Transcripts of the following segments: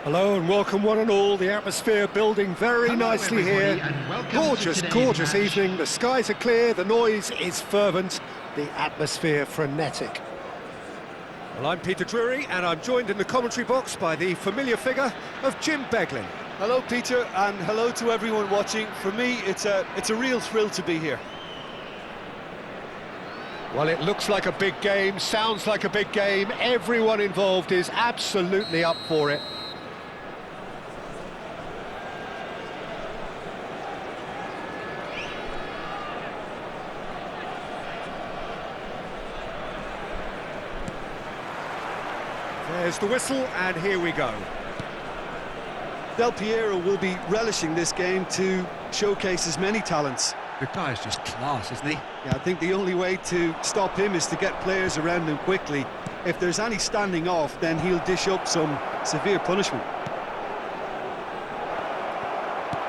Hello and welcome one and all. The atmosphere building very Hello nicely everybody, here. and welcome to Gorgeous, today's gorgeous match. evening. The skies are clear, the noise is fervent, the atmosphere frenetic. Well, I'm Peter Drury and I'm joined in the commentary box by the familiar figure of Jim Beglin. Hello Peter, and hello to everyone watching. For me, it's a real thrill to be here. Well, it looks like a big game, sounds like a big game. Everyone involved is absolutely up for it. There's the whistle, and here we go. Del Piero will be relishing this game to showcase his many talents. The guy's just class, isn't he? Yeah, I think the only way to stop him is to get players around him quickly. If there's any standing off, then he'll dish up some severe punishment.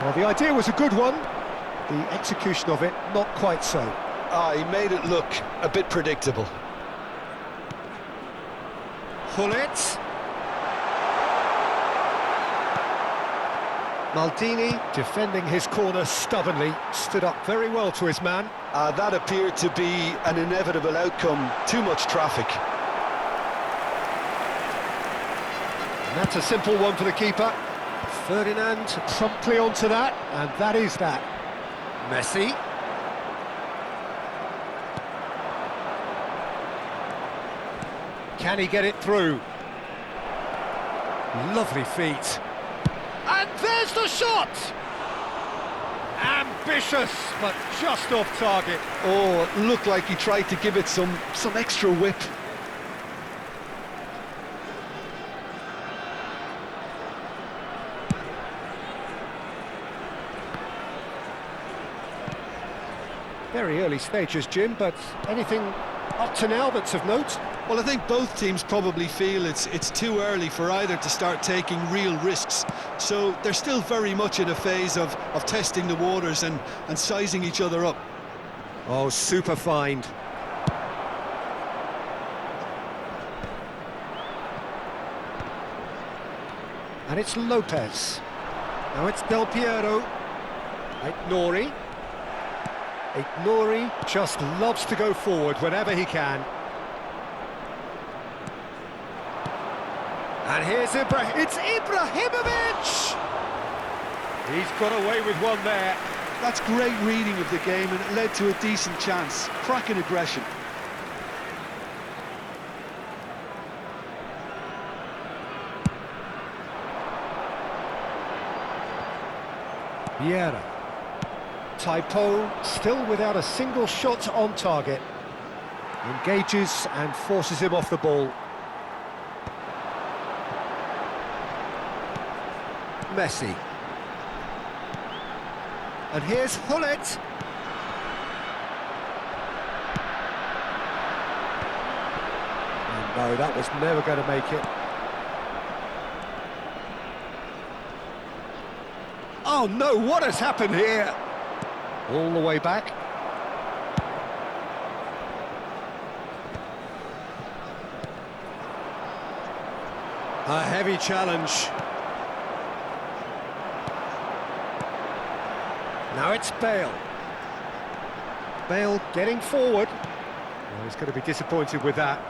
Well, the idea was a good one. The execution of it, not quite so. He made it look a bit predictable. Gullit. Maldini, defending his corner stubbornly, stood up very well to his man. That appeared to be an inevitable outcome. Too much traffic. And that's a simple one for the keeper. Ferdinand promptly onto that, and that is that. Messi. Can he get it through? Lovely feet. And there's the shot! Ambitious, but just off target. Oh, it looked like he tried to give it some extra whip. Very early stages, Jim, but anything up to now that's of note? Well, I think both teams probably feel it's too early for either to start taking real risks. So they're still very much in a phase of testing the waters and sizing each other up. Oh, super find. And it's Lopez. Now it's Del Piero. Aït-Nouri. Aït-Nouri just loves to go forward whenever he can. And here's it's Ibrahimovic! He's got away with one there. That's great reading of the game, and it led to a decent chance. Cracking aggression. Vieira. Taipo still without a single shot on target. Engages and forces him off the ball. Messi. And here's Gullit. And no, that was never going to make it. Oh no, what has happened here? All the way back. A heavy challenge. Now it's Bale. Bale getting forward. Well, he's going to be disappointed with that.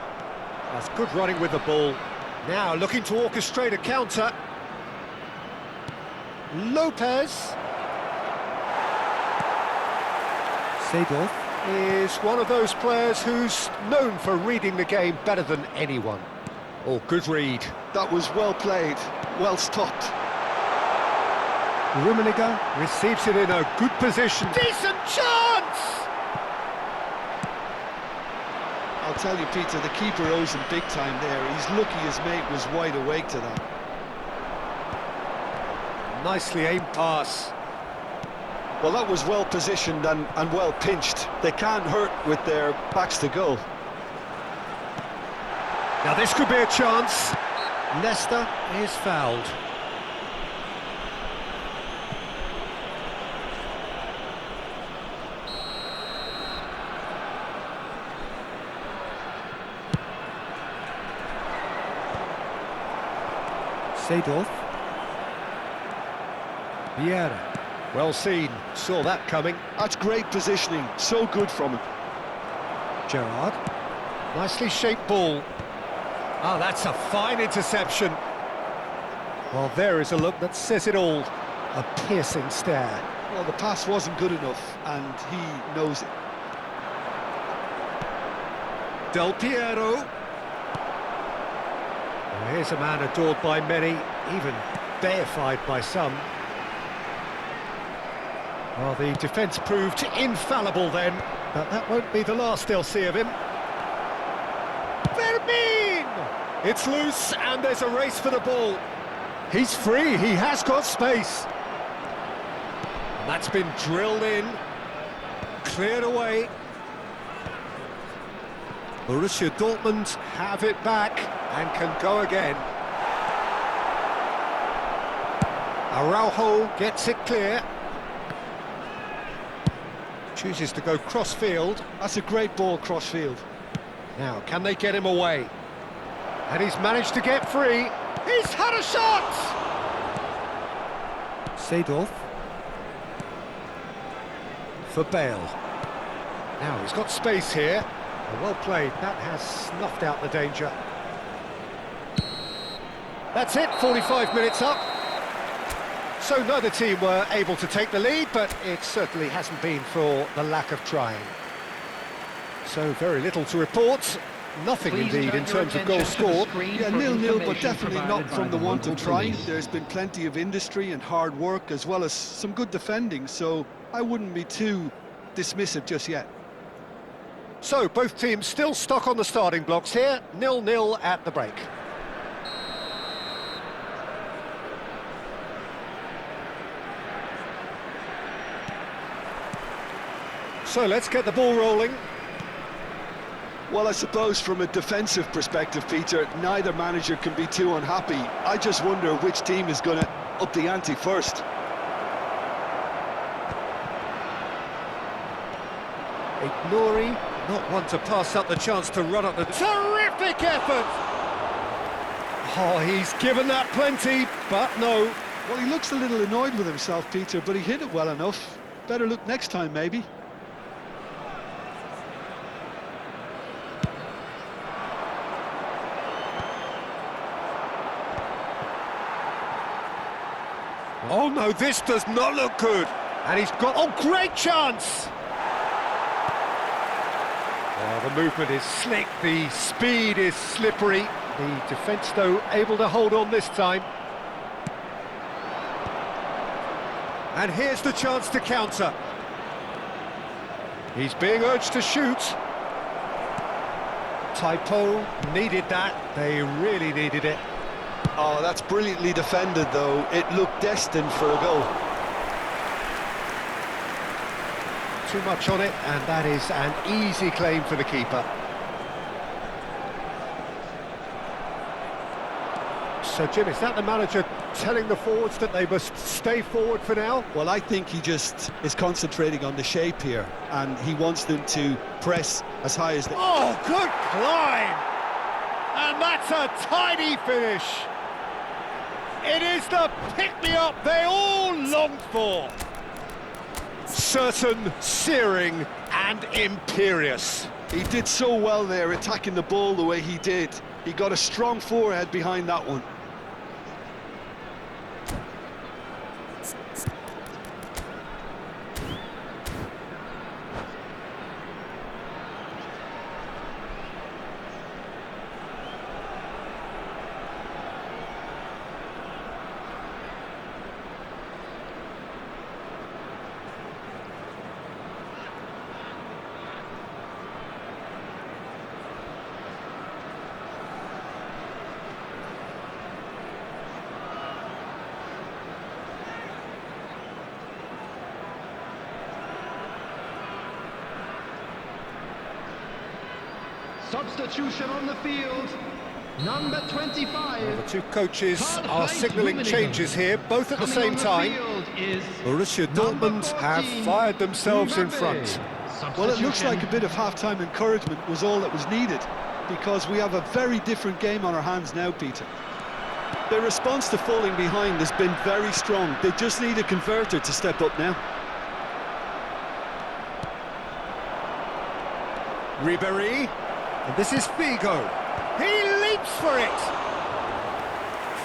That's good running with the ball. Now looking to orchestrate a counter. Lopez. Seedorf is one of those players who's known for reading the game better than anyone. Oh, good read. That was well played, well stopped. Rummenigge receives it in a good position. Decent chance! I'll tell you, Peter, the keeper owes him big time there. He's lucky his mate was wide awake to that. Nicely aimed pass. Well, that was well positioned and well pinched. They can't hurt with their backs to goal. Now this could be a chance. Leicester is fouled. Seedorf. Vieira. Well seen, saw that coming. That's great positioning, so good from him. Gerrard. Nicely shaped ball. Oh, that's a fine interception. Well, there is a look that says it all. A piercing stare. Well, the pass wasn't good enough, and he knows it. Del Piero. Well, here's a man adored by many, even deified by some. Well, the defence proved infallible then, but that won't be the last they'll see of him. Fermin! It's loose, and there's a race for the ball. He's free, he has got space. And that's been drilled in, cleared away. Borussia Dortmund have it back and can go again. Araujo gets it clear. Chooses to go cross-field. That's a great ball cross-field. Now, can they get him away? And he's managed to get free. He's had a shot! Seedorf. For Bale. Now, he's got space here. Well played, that has snuffed out the danger. That's it, 45 minutes up. So neither team were able to take the lead, but it certainly hasn't been for the lack of trying. So very little to report. Nothing indeed in terms of goals scored. Yeah, 0-0, but definitely not from the want of trying. There's been plenty of industry and hard work, as well as some good defending, so I wouldn't be too dismissive just yet. So both teams still stuck on the starting blocks here, 0-0 at the break. So let's get the ball rolling. Well, I suppose from a defensive perspective, Peter, neither manager can be too unhappy. I just wonder which team is going to up the ante first. Ignori, not one to pass up the chance to run up the... Terrific effort! Oh, he's given that plenty, but no. Well, he looks a little annoyed with himself, Peter, but he hit it well enough. Better look next time, maybe. Oh no, this does not look good. And he's got, oh, great chance! Well, the movement is slick, the speed is slippery. The defence, though, able to hold on this time. And here's the chance to counter. He's being urged to shoot. Typo needed that, they really needed it. Oh, that's brilliantly defended, though. It looked destined for a goal. Too much on it, and that is an easy claim for the keeper. So, Jim, is that the manager telling the forwards that they must stay forward for now? Well, I think he just is concentrating on the shape here, and he wants them to press as high as they... Oh, good climb! And that's a tidy finish! It is the pick-me-up they all longed for. Certain, searing and imperious. He did so well there, attacking the ball the way he did. He got a strong forehead behind that one. Substitution on the field, number 25. The two coaches are signalling changes here, both at the same time. Borussia Dortmund have fired themselves in front. Well, it looks like a bit of half-time encouragement was all that was needed, because we have a very different game on our hands now, Peter. Their response to falling behind has been very strong. They just need a converter to step up now. Ribéry, and this is Figo. He leaps for it!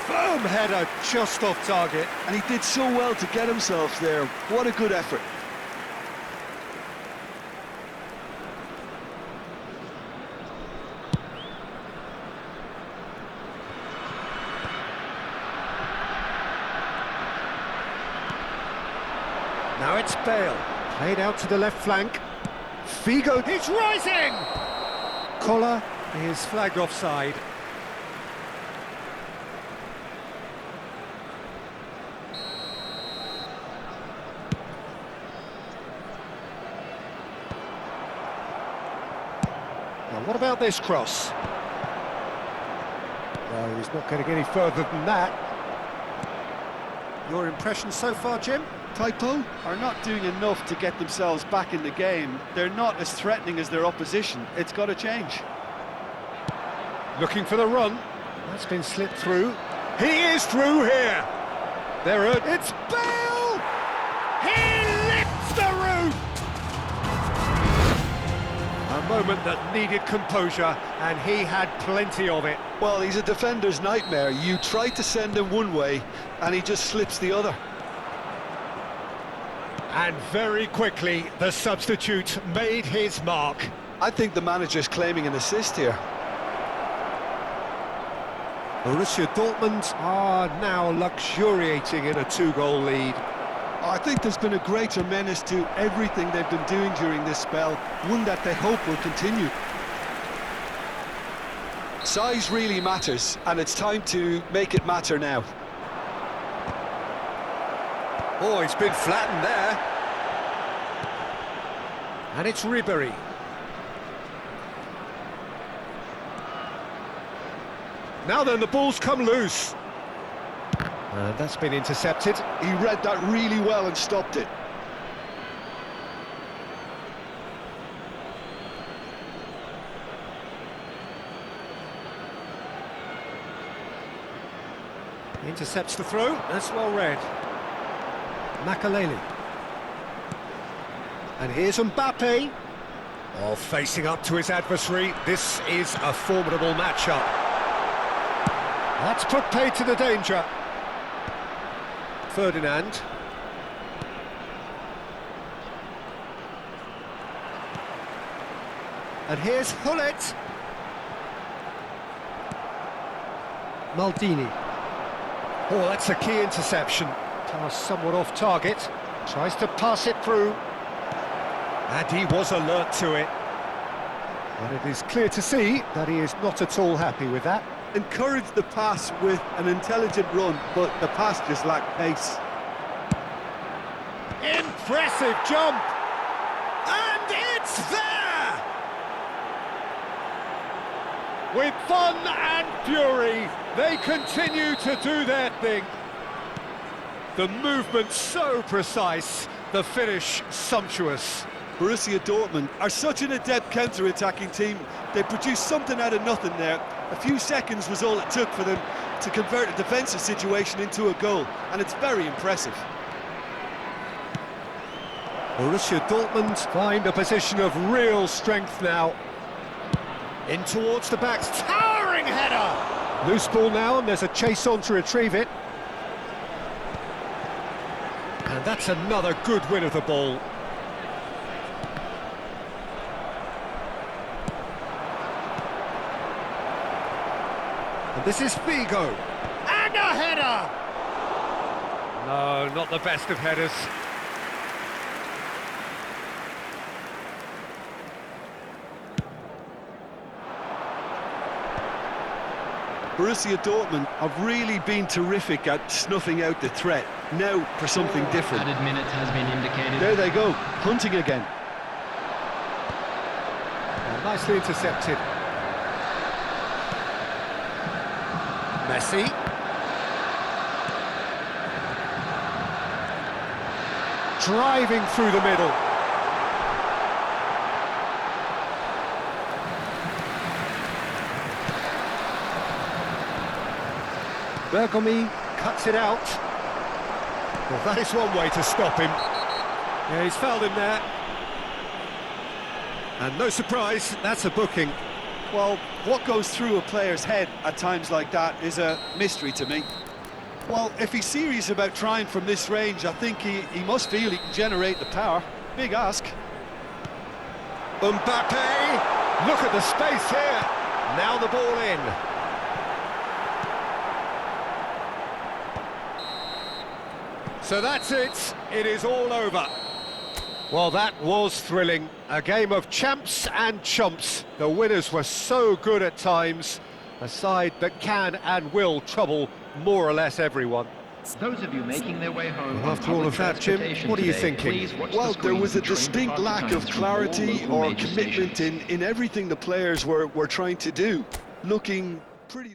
Firm header just off target. And he did so well to get himself there. What a good effort. Now it's Bale, played out to the left flank. Figo, he's rising! Collar is flagged offside. Now what about this cross? No, he's not going to get any further than that. Your impression so far, Jim? Taipo are not doing enough to get themselves back in the game. They're not as threatening as their opposition. It's got to change. Looking for the run. That's been slipped through. He is through here. It's Bale! He lifts the roof! A moment that needed composure, and he had plenty of it. Well, he's a defender's nightmare. You try to send him one way, and he just slips the other. And very quickly, the substitute made his mark. I think the manager's claiming an assist here. Borussia Dortmund are now luxuriating in a two-goal lead. I think there's been a greater menace to everything they've been doing during this spell, one that they hope will continue. Size really matters, and it's time to make it matter now. Oh, he's been flattened there. And it's Ribéry. Now then, the ball's come loose. And that's been intercepted. He read that really well and stopped it. Intercepts the throw. That's well read. Makaleli. And here's Mbappe. Oh, facing up to his adversary. This is a formidable matchup. That's put paid to the danger. Ferdinand. And here's Hullet. Maldini. Oh, that's a key interception. Pass somewhat off target. Tries to pass it through. And he was alert to it. But it is clear to see that he is not at all happy with that. Encouraged the pass with an intelligent run, but the pass just lacked pace. Impressive jump! And it's there! With fun and fury, they continue to do their thing. The movement so precise, the finish sumptuous. Borussia Dortmund are such an adept counter-attacking team. They produced something out of nothing there. A few seconds was all it took for them to convert a defensive situation into a goal, and it's very impressive. Borussia Dortmund find a position of real strength now. In towards the backs, towering header! Loose ball now, and there's a chase on to retrieve it. And that's another good win of the ball. And this is Figo. And a header! No, not the best of headers. Borussia Dortmund have really been terrific at snuffing out the threat. Now for something different. Added minute has been indicated. There they go, hunting again. And nicely intercepted. Messi. Driving through the middle. Bergomi cuts it out. Well, that is one way to stop him. Yeah, he's fouled him there. And no surprise, that's a booking. Well, what goes through a player's head at times like that is a mystery to me. Well, if he's serious about trying from this range, I think he must feel he can generate the power. Big ask. Mbappe, look at the space here. Now the ball in. So that's it. It is all over. Well, that was thrilling. A game of champs and chumps. The winners were so good at times. A side that can and will trouble more or less everyone. Those of you making their way home Well, on after all public of that, Jim, transportation what are you today, thinking? please watch the Well, there was a screens and train distinct departure lack of times from all clarity local or major commitment stations. in everything the players were trying to do. Looking pretty...